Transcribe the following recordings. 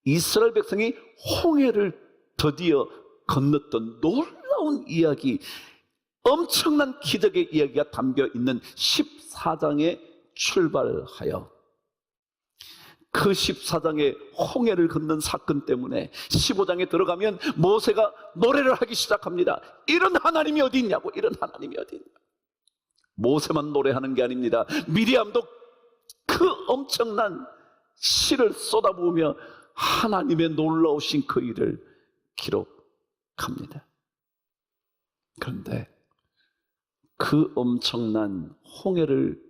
이스라엘 백성이 홍해를 드디어 건넜던 놀라운 이야기, 엄청난 기적의 이야기가 담겨 있는 14장에 출발하여 그 14장의 홍해를 건넌 사건 때문에 15장에 들어가면 모세가 노래를 하기 시작합니다. 이런 하나님이 어디 있냐고, 이런 하나님이 어디 있냐고. 모세만 노래하는 게 아닙니다. 미리암도 그 엄청난 시를 쏟아부으며 하나님의 놀라우신 그 일을 기록합니다. 그런데 그 엄청난 홍해를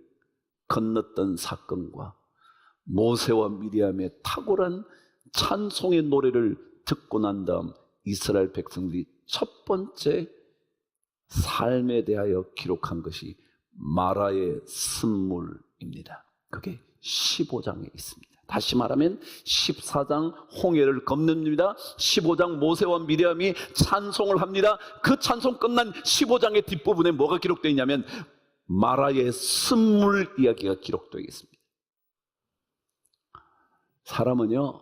건넜던 사건과 모세와 미리암의 탁월한 찬송의 노래를 듣고 난 다음 이스라엘 백성들이 첫 번째 삶에 대하여 기록한 것이 마라의 쓴물입니다. 그게 15장에 있습니다. 다시 말하면 14장 홍해를 건넙니다. 15장 모세와 미리암이 찬송을 합니다. 그 찬송 끝난 15장의 뒷부분에 뭐가 기록되어 있냐면 마라의 쓴물 이야기가 기록되어 있습니다. 사람은요,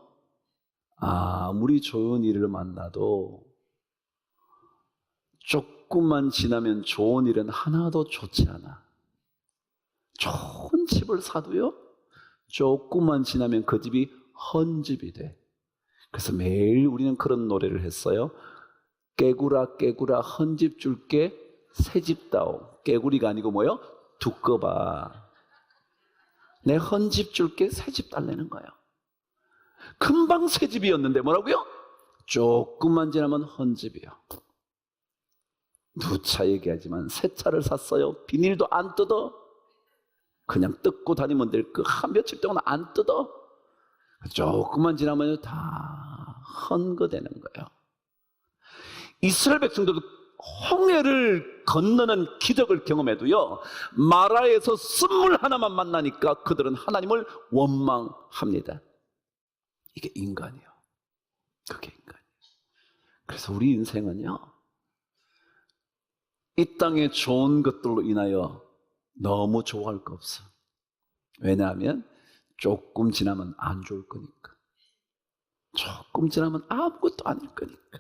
아무리 좋은 일을 만나도 조금만 지나면 좋은 일은 하나도 좋지 않아. 좋은 집을 사도요, 조금만 지나면 그 집이 헌집이 돼. 그래서 매일 우리는 그런 노래를 했어요. 깨구라 깨구라 헌집 줄게 새집 다오. 깨구리가 아니고 뭐요? 두꺼봐. 내 헌집 줄게 새집 달래는 거예요. 금방 새집이었는데 뭐라고요? 조금만 지나면 헌집이요. 누차 얘기하지만 새 차를 샀어요. 비닐도 안 뜯어. 그냥 뜯고 다니면 될 그 한 며칠 동안 안 뜯어. 조금만 지나면 다 헌거되는 거예요. 이스라엘 백성들도 홍해를 건너는 기적을 경험해도요, 마라에서 쓴물 하나만 만나니까 그들은 하나님을 원망합니다. 이게 인간이요. 그게 인간이에요. 그래서 우리 인생은요, 이 땅의 좋은 것들로 인하여 너무 좋아할 거 없어. 왜냐하면 조금 지나면 안 좋을 거니까. 조금 지나면 아무것도 아닐 거니까.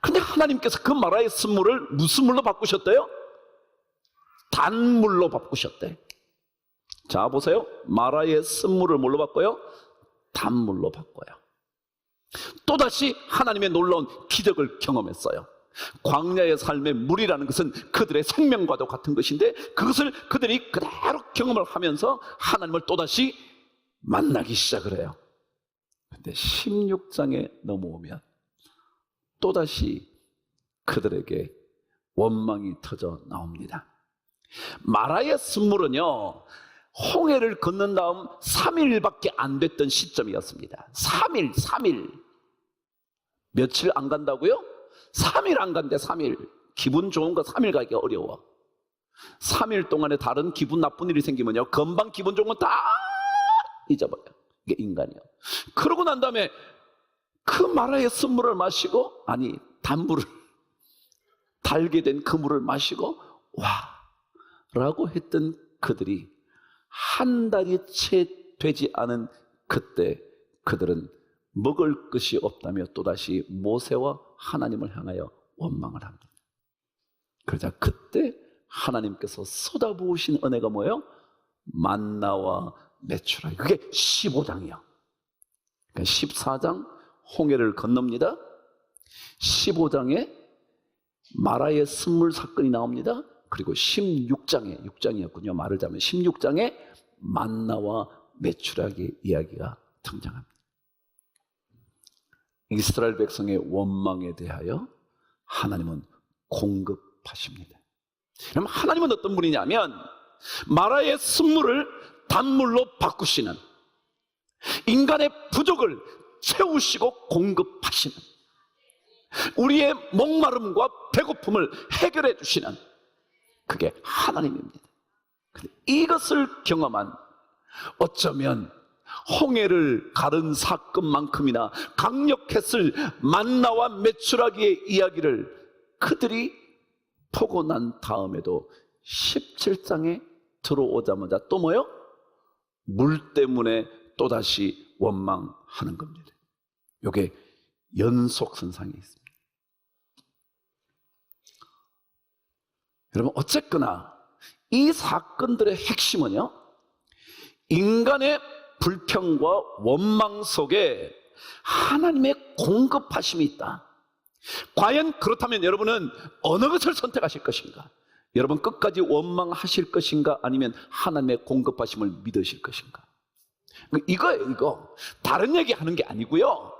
근데 하나님께서 그 마라의 쓴물을 무슨 물로 바꾸셨대요? 단물로 바꾸셨대. 자, 보세요. 마라의 쓴물을 뭘로 바꿔요? 단물로 바꿔요. 또다시 하나님의 놀라운 기적을 경험했어요. 광야의 삶의 물이라는 것은 그들의 생명과도 같은 것인데 그것을 그들이 그대로 경험을 하면서 하나님을 또다시 만나기 시작을 해요. 그런데 16장에 넘어오면 또다시 그들에게 원망이 터져 나옵니다. 마라의 쓴물은요, 홍해를 건넌 다음 3일밖에 안 됐던 시점이었습니다. 3일. 며칠 안 간다고요? 3일 안 간대. 3일. 기분 좋은 거 3일 가기 어려워. 3일 동안에 다른 기분 나쁜 일이 생기면요, 금방 기분 좋은 건 다 잊어버려요. 이게 인간이요. 그러고 난 다음에 그 마라의 쓴물을 마시고, 아니 단물을, 달게 된 그 물을 마시고 와 라고 했던 그들이 한 달이 채 되지 않은 그때 그들은 먹을 것이 없다며 또다시 모세와 하나님을 향하여 원망을 합니다. 그러자 그때 하나님께서 쏟아부으신 은혜가 뭐예요? 만나와 메추라. 그게 15장이요. 그러니까 14장 홍해를 건넙니다. 15장에 마라의 쓴물 사건이 나옵니다. 그리고 16장에, 6장이었군요. 말을 잡으면 16장에 만나와 메추라기의 이야기가 등장합니다. 이스라엘 백성의 원망에 대하여 하나님은 공급하십니다. 그럼 하나님은 어떤 분이냐면 마라의 쓴물을 단물로 바꾸시는, 인간의 부족을 채우시고 공급하시는, 우리의 목마름과 배고픔을 해결해 주시는, 그게 하나님입니다. 이것을 경험한, 어쩌면 홍해를 가른 사건만큼이나 강력했을 만나와 메추라기의 이야기를 그들이 보고 난 다음에도 17장에 들어오자마자 또 뭐요? 물 때문에 또다시 원망합니다. 하는 겁니다. 이게 연속선상에 있습니다. 여러분, 어쨌거나 이 사건들의 핵심은요, 인간의 불평과 원망 속에 하나님의 공급하심이 있다. 과연 그렇다면 여러분은 어느 것을 선택하실 것인가? 여러분, 끝까지 원망하실 것인가? 아니면 하나님의 공급하심을 믿으실 것인가? 이거예요, 이거. 다른 얘기 하는 게 아니고요.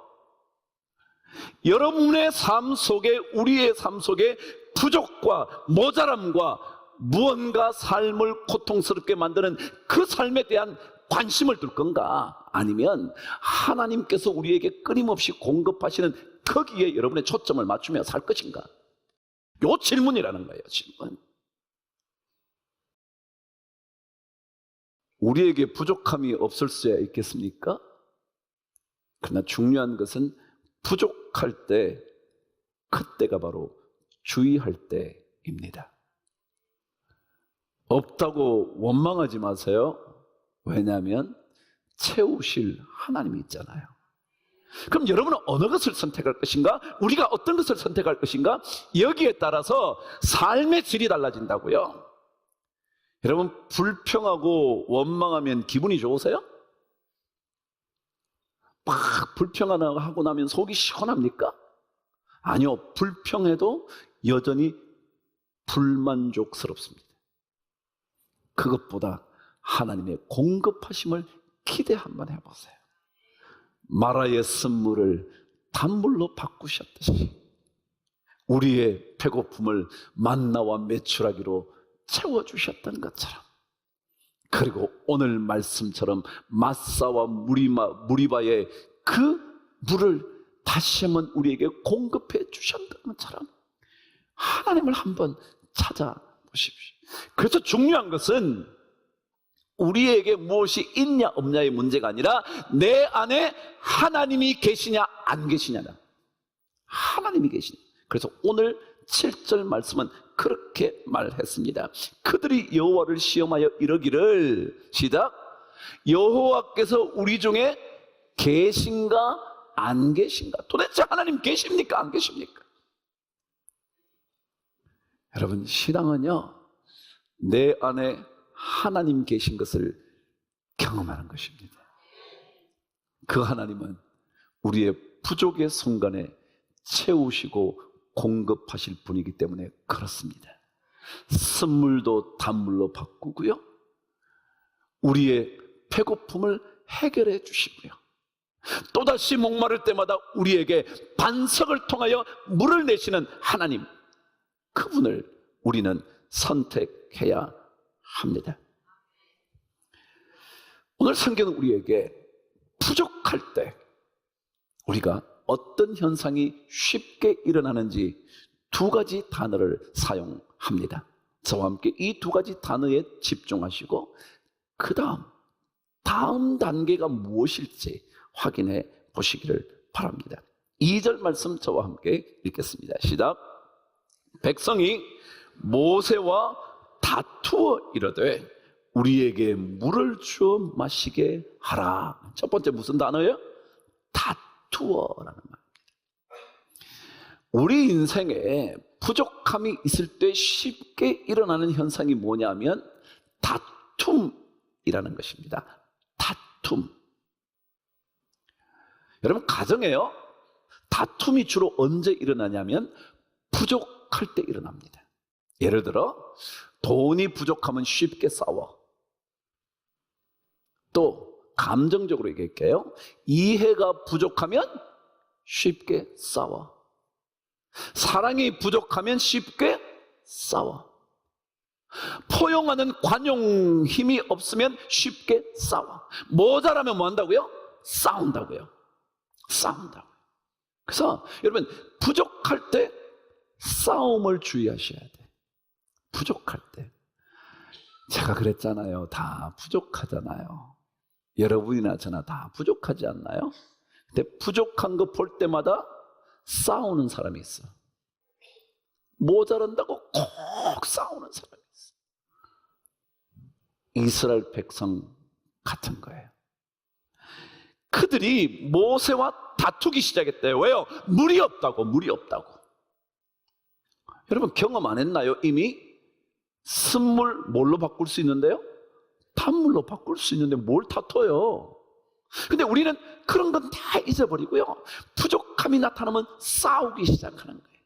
여러분의 삶 속에, 우리의 삶 속에 부족과 모자람과 무언가 삶을 고통스럽게 만드는 그 삶에 대한 관심을 둘 건가? 아니면 하나님께서 우리에게 끊임없이 공급하시는 거기에 여러분의 초점을 맞추며 살 것인가? 요 질문이라는 거예요, 질문. 우리에게 부족함이 없을 수 있겠습니까? 그러나 중요한 것은 부족할 때, 그때가 바로 주의할 때입니다. 없다고 원망하지 마세요. 왜냐하면 채우실 하나님이 있잖아요. 그럼 여러분은 어느 것을 선택할 것인가? 우리가 어떤 것을 선택할 것인가? 여기에 따라서 삶의 질이 달라진다고요. 여러분, 불평하고 원망하면 기분이 좋으세요? 막 불평하고 나면 속이 시원합니까? 아니요, 불평해도 여전히 불만족스럽습니다. 그것보다 하나님의 공급하심을 기대 한번 해보세요. 마라의 쓴물을 단물로 바꾸셨듯이 우리의 배고픔을 만나와 메추라기로 채워주셨던 것처럼, 그리고 오늘 말씀처럼 마사와 무리바의 그 물을 다시 한번 우리에게 공급해 주셨던 것처럼 하나님을 한번 찾아보십시오. 그래서 중요한 것은 우리에게 무엇이 있냐 없냐의 문제가 아니라 내 안에 하나님이 계시냐 안 계시냐다. 하나님이 계시냐. 그래서 오늘 7절 말씀은 그렇게 말했습니다. 그들이 여호와를 시험하여 이르기를, 시작, 여호와께서 우리 중에 계신가 안 계신가? 도대체 하나님 계십니까 안 계십니까? 여러분, 신앙은요, 내 안에 하나님 계신 것을 경험하는 것입니다. 그 하나님은 우리의 부족의 순간에 채우시고 공급하실 분이기 때문에 그렇습니다. 쓴물도 단물로 바꾸고요, 우리의 배고픔을 해결해 주시고요, 또다시 목마를 때마다 우리에게 반석을 통하여 물을 내시는 하나님, 그분을 우리는 선택해야 합니다. 오늘 성경은 우리에게 부족할 때 우리가 어떤 현상이 쉽게 일어나는지 두 가지 단어를 사용합니다. 저와 함께 이 두 가지 단어에 집중하시고 그 다음 단계가 무엇일지 확인해 보시기를 바랍니다. 2절 말씀 저와 함께 읽겠습니다. 시작. 백성이 모세와 다투어 이르되 우리에게 물을 주어 마시게 하라. 첫 번째 무슨 단어예요? 다투어라는 말입니다. 우리 인생에 부족함이 있을 때 쉽게 일어나는 현상이 뭐냐면 다툼이라는 것입니다. 다툼. 여러분, 가정에요, 다툼이 주로 언제 일어나냐면 부족할 때 일어납니다. 예를 들어 돈이 부족하면 쉽게 싸워. 또 감정적으로 얘기할게요. 이해가 부족하면 쉽게 싸워. 사랑이 부족하면 쉽게 싸워. 포용하는 관용 힘이 없으면 쉽게 싸워. 모자라면 뭐 한다고요? 싸운다고요. 싸운다고요. 그래서 여러분, 부족할 때 싸움을 주의하셔야 돼. 부족할 때. 제가 그랬잖아요. 다 부족하잖아요. 여러분이나 저나 다 부족하지 않나요? 근데 부족한 거 볼 때마다 싸우는 사람이 있어. 모자란다고 꼭 싸우는 사람이 있어. 이스라엘 백성 같은 거예요. 그들이 모세와 다투기 시작했대요. 왜요? 물이 없다고, 물이 없다고. 여러분 경험 안 했나요? 이미 쓴물 뭘로 바꿀 수 있는데요? 단물로 바꿀 수 있는데 뭘 다퉈요? 근데 우리는 그런 건 다 잊어버리고요, 부족함이 나타나면 싸우기 시작하는 거예요.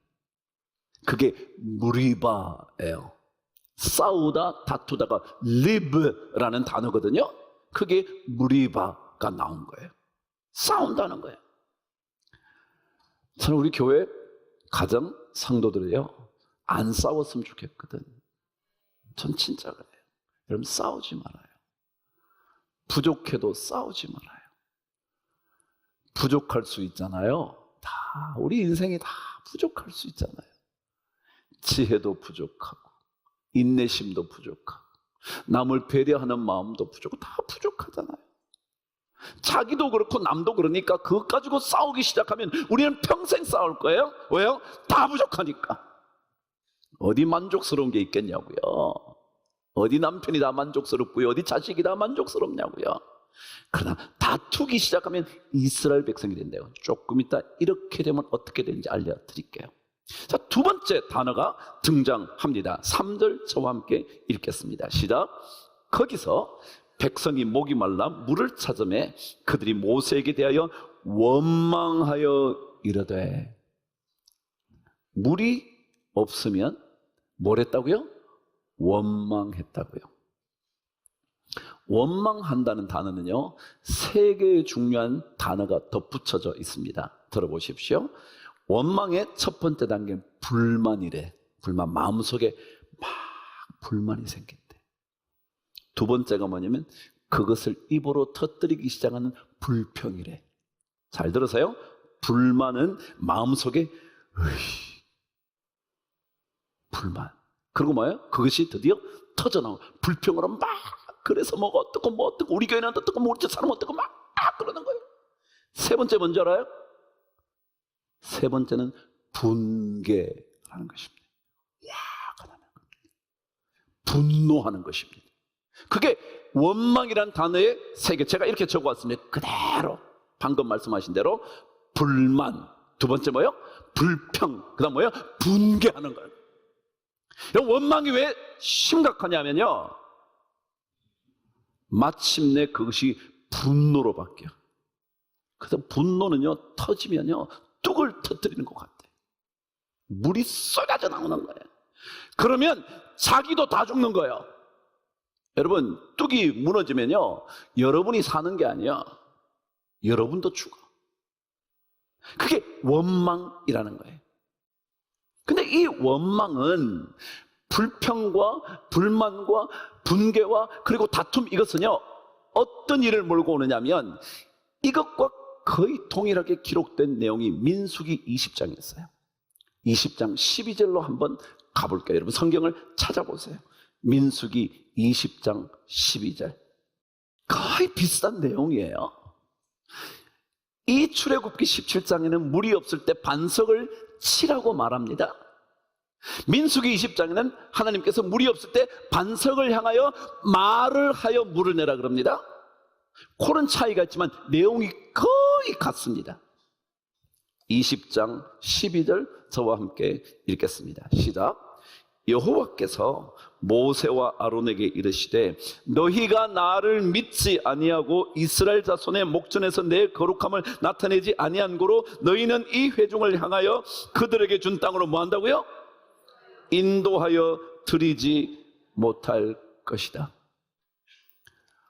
그게 무리바예요. 싸우다 다투다가 live라는 단어거든요. 그게 무리바가 나온 거예요. 싸운다는 거예요. 저는 우리 교회 가정 성도들이요, 안 싸웠으면 좋겠거든. 전 진짜 그래요. 여러분 싸우지 말아요. 부족해도 싸우지 말아요. 부족할 수 있잖아요. 다 우리 인생이 다 부족할 수 있잖아요. 지혜도 부족하고 인내심도 부족하고 남을 배려하는 마음도 부족하고 다 부족하잖아요. 자기도 그렇고 남도 그러니까 그것 가지고 싸우기 시작하면 우리는 평생 싸울 거예요. 왜요? 다 부족하니까. 어디 만족스러운 게 있겠냐고요. 어디 남편이 다 만족스럽고요, 어디 자식이 다 만족스럽냐고요. 그러나 다투기 시작하면 이스라엘 백성이 된대요. 조금 이따 이렇게 되면 어떻게 되는지 알려드릴게요. 자, 두 번째 단어가 등장합니다. 3절 저와 함께 읽겠습니다. 시작. 거기서 백성이 목이 말라 물을 찾으매 그들이 모세에게 대하여 원망하여 이르되. 물이 없으면 뭘 했다고요? 원망했다고요. 원망한다는 단어는요, 세 개의 중요한 단어가 덧붙여져 있습니다. 들어보십시오. 원망의 첫 번째 단계는 불만이래. 불만, 마음속에 막 불만이 생긴대. 두 번째가 뭐냐면 그것을 입으로 터뜨리기 시작하는 불평이래. 잘 들으세요. 불만은 마음속에 불만. 그리고 뭐예요? 그것이 드디어 터져나오고 불평으로 막, 그래서 뭐가 어떻고 뭐 어떻고 우리 교회는 어떻고 뭐 우리 집 사람 어떻고 막 그러는 거예요. 세 번째 뭔지 알아요? 세 번째는 분개하는 것입니다. 화가 나는 겁니다. 분노하는 것입니다. 그게 원망이라는 단어의 세 개. 제가 이렇게 적어왔습니다. 그대로 방금 말씀하신 대로 불만, 두 번째 뭐예요? 불평, 그 다음 뭐예요? 분개하는 거예요. 원망이 왜 심각하냐면요, 마침내 그것이 분노로 바뀌어. 그래서 분노는요, 터지면요 뚝을 터뜨리는 것 같아요. 물이 쏟아져 나오는 거예요. 그러면 자기도 다 죽는 거예요. 여러분, 뚝이 무너지면요 여러분이 사는 게 아니야, 여러분도 죽어. 그게 원망이라는 거예요. 근데 이 원망은 불평과 불만과 분개와 그리고 다툼, 이것은요 어떤 일을 몰고 오느냐면 이것과 거의 동일하게 기록된 내용이 민수기 20장에 있어요. 20장 12절로 한번 가볼게요. 여러분 성경을 찾아보세요. 민수기 20장 12절. 거의 비슷한 내용이에요. 이 출애굽기 17장에는 물이 없을 때 반석을 치라고 말합니다. 민수기 20장에는 하나님께서 물이 없을 때 반석을 향하여 말을 하여 물을 내라 그럽니다. 그런 차이가 있지만 내용이 거의 같습니다. 20장 12절 저와 함께 읽겠습니다. 시작. 여호와께서 모세와 아론에게 이르시되 너희가 나를 믿지 아니하고 이스라엘 자손의 목전에서 내 거룩함을 나타내지 아니한 고로 너희는 이 회중을 향하여 그들에게 준 땅으로 뭐 한다고요? 인도하여 드리지 못할 것이다.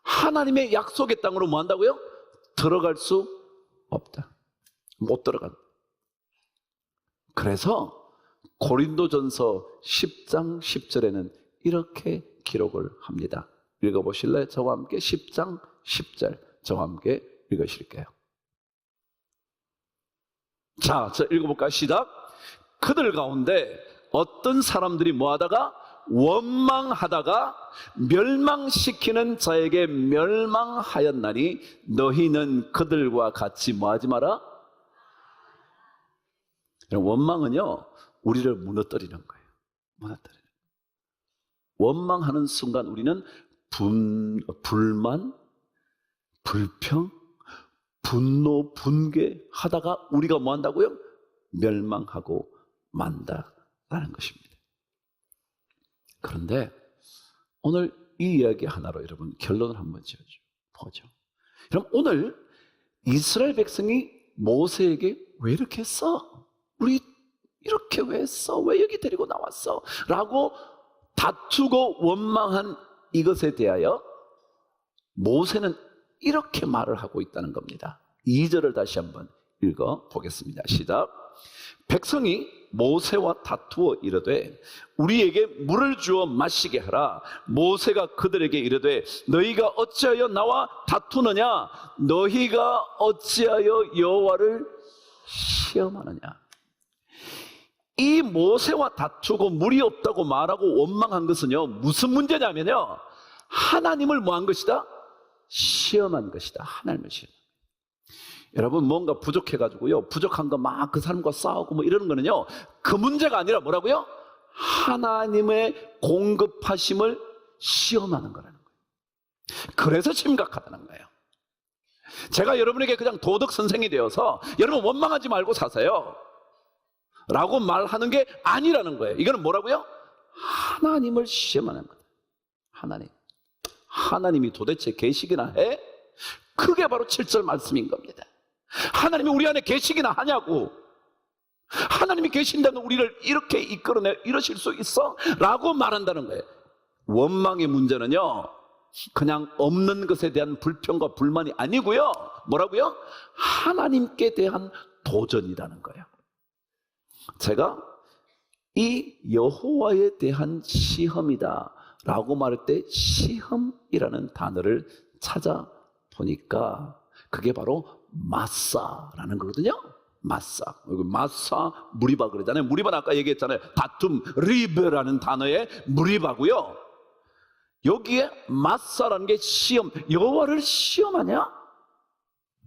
하나님의 약속의 땅으로 뭐 한다고요? 들어갈 수 없다. 못 들어간다. 그래서 고린도전서 10장 10절에는 이렇게 기록을 합니다. 읽어보실래요? 저와 함께 10장 10절 저와 함께 읽으실게요. 자, 저 읽어볼까요? 시작. 그들 가운데 어떤 사람들이 뭐하다가 원망하다가 멸망시키는 자에게 멸망하였나니 너희는 그들과 같이 뭐하지 마라? 원망은요 우리를 무너뜨리는 거예요. 무너뜨리는. 원망하는 순간 우리는 불만, 불평, 분노, 분개하다가 우리가 뭐 한다고요? 멸망하고 만다라는 것입니다. 그런데 오늘 이 이야기 하나로 여러분 결론을 한번 보죠. 그럼 오늘 이스라엘 백성이 모세에게 왜 이렇게 했어? 우리 이렇게 왜 했어? 왜 여기 데리고 나왔어? 라고 다투고 원망한 이것에 대하여 모세는 이렇게 말을 하고 있다는 겁니다. 2절을 다시 한번 읽어보겠습니다. 시작. 백성이 모세와 다투어 이르되 우리에게 물을 주어 마시게 하라. 모세가 그들에게 이르되 너희가 어찌하여 나와 다투느냐? 너희가 어찌하여 여호와를 시험하느냐? 이 모세와 다투고 물이 없다고 말하고 원망한 것은요, 무슨 문제냐면요, 하나님을 뭐 한 것이다? 시험한 것이다. 하나님을 시험. 여러분, 뭔가 부족해가지고요, 부족한 거 막 그 사람과 싸우고 뭐 이러는 거는요, 그 문제가 아니라 뭐라고요? 하나님의 공급하심을 시험하는 거라는 거예요. 그래서 심각하다는 거예요. 제가 여러분에게 그냥 도덕 선생이 되어서 여러분 원망하지 말고 사세요 라고 말하는 게 아니라는 거예요. 이거는 뭐라고요? 하나님을 시험하는 거예요. 하나님이 도대체 계시기나 해? 그게 바로 7절 말씀인 겁니다. 하나님이 우리 안에 계시기나 하냐고. 하나님이 계신다면 우리를 이렇게 이끌어내 이러실 수 있어? 라고 말한다는 거예요. 원망의 문제는요, 그냥 없는 것에 대한 불평과 불만이 아니고요, 뭐라고요? 하나님께 대한 도전이라는 거예요. 제가 이 여호와에 대한 시험이다 라고 말할 때 시험이라는 단어를 찾아보니까 그게 바로 마사라는 거거든요. 마사, 무리바 그러잖아요. 무리바는 아까 얘기했잖아요. 다툼, 리브라는 단어의 무리바고요. 여기에 마사라는 게 시험, 여호와를 시험하냐?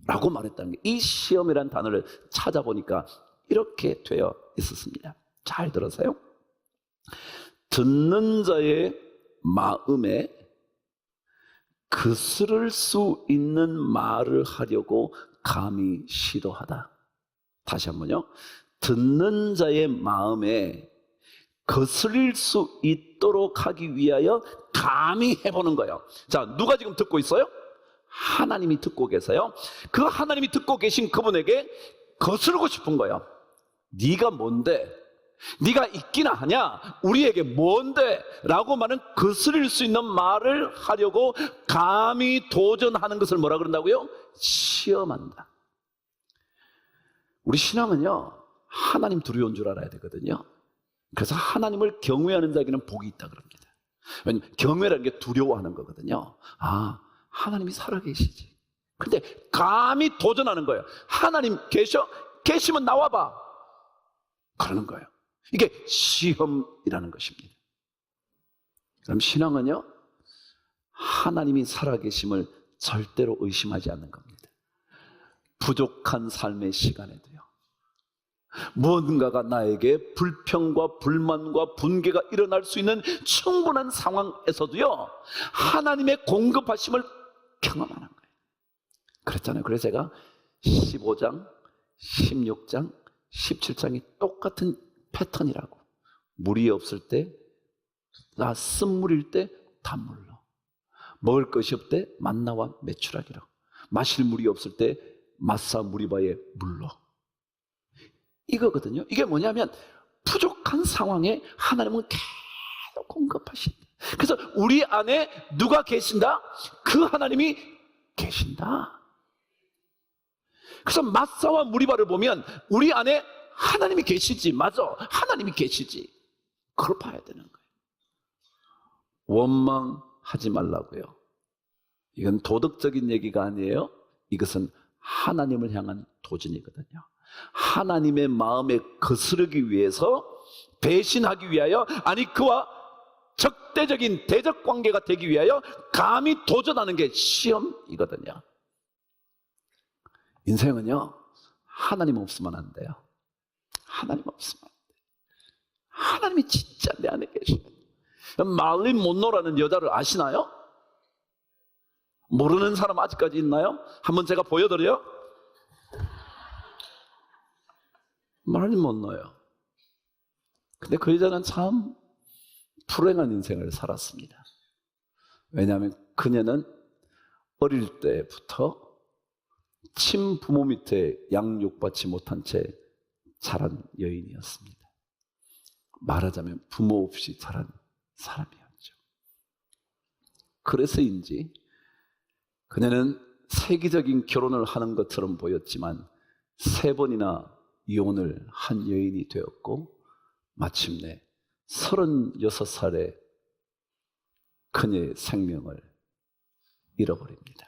라고 말했다는 게, 이 시험이라는 단어를 찾아보니까 이렇게 되어 있었습니다. 잘 들으세요. 듣는 자의 마음에 거스를 수 있는 말을 하려고 감히 시도하다. 다시 한번요. 듣는 자의 마음에 거스릴 수 있도록 하기 위하여 감히 해보는 거예요. 자, 누가 지금 듣고 있어요? 하나님이 듣고 계세요. 그 하나님이 듣고 계신 그분에게 거스르고 싶은 거예요. 네가 뭔데? 네가 있기나 하냐? 우리에게 뭔데? 라고 말은 거스릴 수 있는 말을 하려고 감히 도전하는 것을 뭐라 그런다고요? 시험한다. 우리 신앙은요, 하나님 두려운 줄 알아야 되거든요. 그래서 하나님을 경외하는 자에게는 복이 있다 그럽니다. 왜냐하면 경외라는 게 두려워하는 거거든요. 아, 하나님이 살아계시지. 근데 감히 도전하는 거예요. 하나님 계시면 나와봐. 그러는 거예요. 이게 시험이라는 것입니다. 그럼 신앙은요, 하나님이 살아계심을 절대로 의심하지 않는 겁니다. 부족한 삶의 시간에도요, 무언가가 나에게 불평과 불만과 분개가 일어날 수 있는 충분한 상황에서도요, 하나님의 공급하심을 경험하는 거예요. 그랬잖아요. 그래서 제가 15장, 16장, 17장이 똑같은 패턴이라고. 물이 없을 때, 쓴물일 때 단물로, 먹을 것이 없을 때 만나와 메추라기로, 마실 물이 없을 때 마사 무리바의 물로. 이거거든요. 이게 뭐냐면 부족한 상황에 하나님은 계속 공급하신다. 그래서 우리 안에 누가 계신다? 그 하나님이 계신다. 그래서 마사와 무리바를 보면 우리 안에 하나님이 계시지. 맞아, 하나님이 계시지. 그걸 봐야 되는 거예요. 원망하지 말라고요. 이건 도덕적인 얘기가 아니에요. 이것은 하나님을 향한 도전이거든요. 하나님의 마음에 거스르기 위해서, 배신하기 위하여, 아니 그와 적대적인 대적 관계가 되기 위하여 감히 도전하는 게 시험이거든요. 인생은요, 하나님 없으면 안 돼요. 하나님 없으면 안 돼요. 하나님이 진짜 내 안에 계셔요. 말린 몬로라는 여자를 아시나요? 모르는 사람 아직까지 있나요? 한번 제가 보여드려요. 많이 못 넣어요. 근데 그 여자는 참 불행한 인생을 살았습니다. 왜냐하면 그녀는 어릴 때부터 친부모 밑에 양육받지 못한 채 자란 여인이었습니다. 말하자면 부모 없이 자란 사람이었죠. 그래서인지 그녀는 세계적인 결혼을 하는 것처럼 보였지만 3번이나 이혼을 한 여인이 되었고 마침내 36살에 그녀의 생명을 잃어버립니다.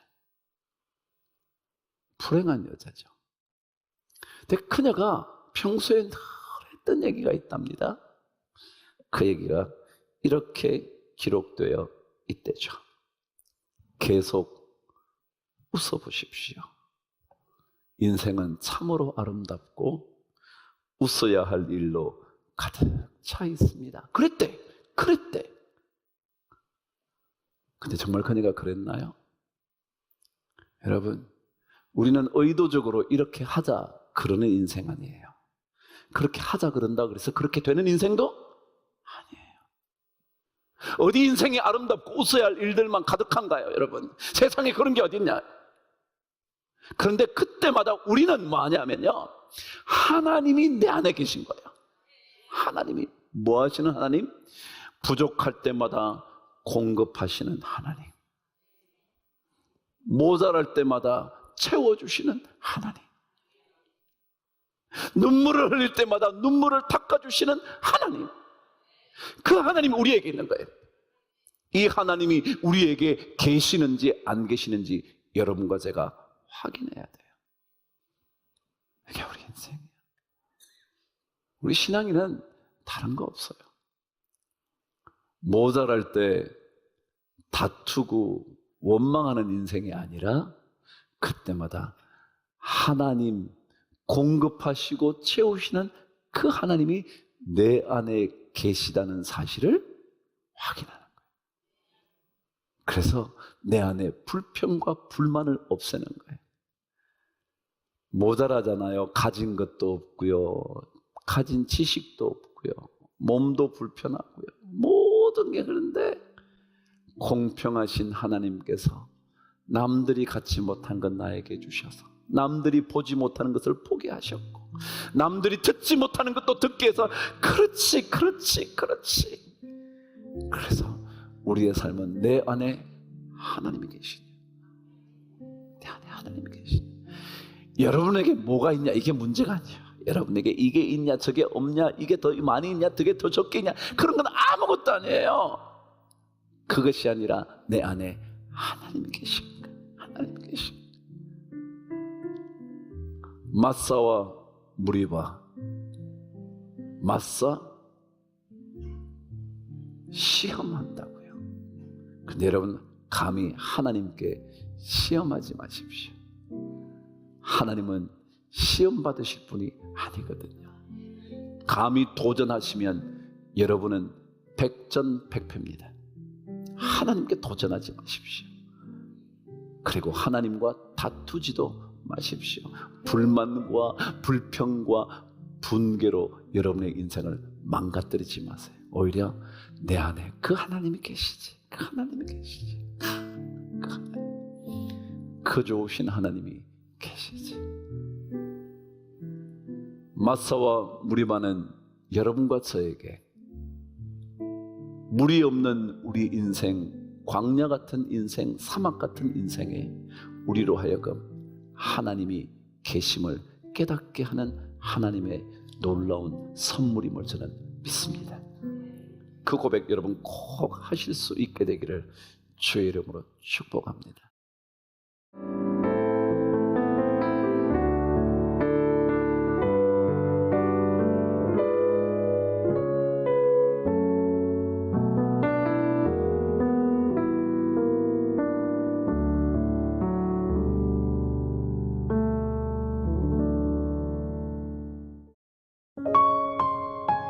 불행한 여자죠. 근데 그녀가 평소에 늘 했던 얘기가 있답니다. 그 얘기가 이렇게 기록되어 있대죠. 계속 웃어보십시오. 인생은 참으로 아름답고 웃어야 할 일로 가득 차 있습니다. 그랬대. 근데 정말 그녀가 그랬나요? 여러분, 우리는 의도적으로 이렇게 하자 그러는 인생 아니에요. 그렇게 하자 그런다 그래서 그렇게 되는 인생도 아니에요. 어디 인생이 아름답고 웃어야 할 일들만 가득한가요, 여러분? 세상에 그런 게 어딨냐? 그런데 그때마다 우리는 뭐 하냐면요, 하나님이 내 안에 계신 거예요. 하나님이 뭐 하시는 하나님? 부족할 때마다 공급하시는 하나님, 모자랄 때마다 채워주시는 하나님, 눈물을 흘릴 때마다 눈물을 닦아주시는 하나님, 그 하나님이 우리에게 있는 거예요. 이 하나님이 우리에게 계시는지 안 계시는지 여러분과 제가 확인해야 돼요. 이게 우리 인생이에요. 우리 신앙인은 다른 거 없어요. 모자랄 때 다투고 원망하는 인생이 아니라 그때마다 하나님 공급하시고 채우시는 그 하나님이 내 안에 계시다는 사실을 확인하는 거예요. 그래서 내 안에 불평과 불만을 없애는 거예요. 모자라잖아요. 가진 것도 없고요, 가진 지식도 없고요, 몸도 불편하고요, 모든 게. 그런데 공평하신 하나님께서 남들이 갖지 못한 것 나에게 주셔서, 남들이 보지 못하는 것을 보게 하셨고, 남들이 듣지 못하는 것도 듣게 해서 그렇지. 그래서 우리의 삶은 내 안에 하나님이 계시니, 내 안에 하나님이 계시니. 여러분에게 뭐가 있냐, 이게 문제가 아니에요. 여러분에게 이게 있냐, 저게 없냐, 이게 더 많이 있냐, 저게 더 적게 있냐, 그런 건 아무것도 아니에요. 그것이 아니라 내 안에 하나님이 계십니까? 하나님이 계십니까? 마사와 무리바, 마사 시험한다고요. 근데 여러분, 감히 하나님께 시험하지 마십시오. 하나님은 시험 받으실 분이 아니거든요. 감히 도전하시면 여러분은 백전백패입니다. 하나님께 도전하지 마십시오. 그리고 하나님과 다투지도 마십시오. 불만과 불평과 분개로 여러분의 인생을 망가뜨리지 마세요. 오히려 내 안에 그 하나님이 계시지, 그 하나님이 계시지, 그 하나님, 그 좋으신 하나님이 계시지. 마사와 무리바는 여러분과 저에게 물이 없는 우리 인생, 광야 같은 인생, 사막 같은 인생에 우리로 하여금 하나님이 계심을 깨닫게 하는 하나님의 놀라운 선물임을 저는 믿습니다. 그 고백 여러분 꼭 하실 수 있게 되기를 주의 이름으로 축복합니다.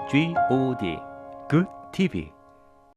GOD Good TV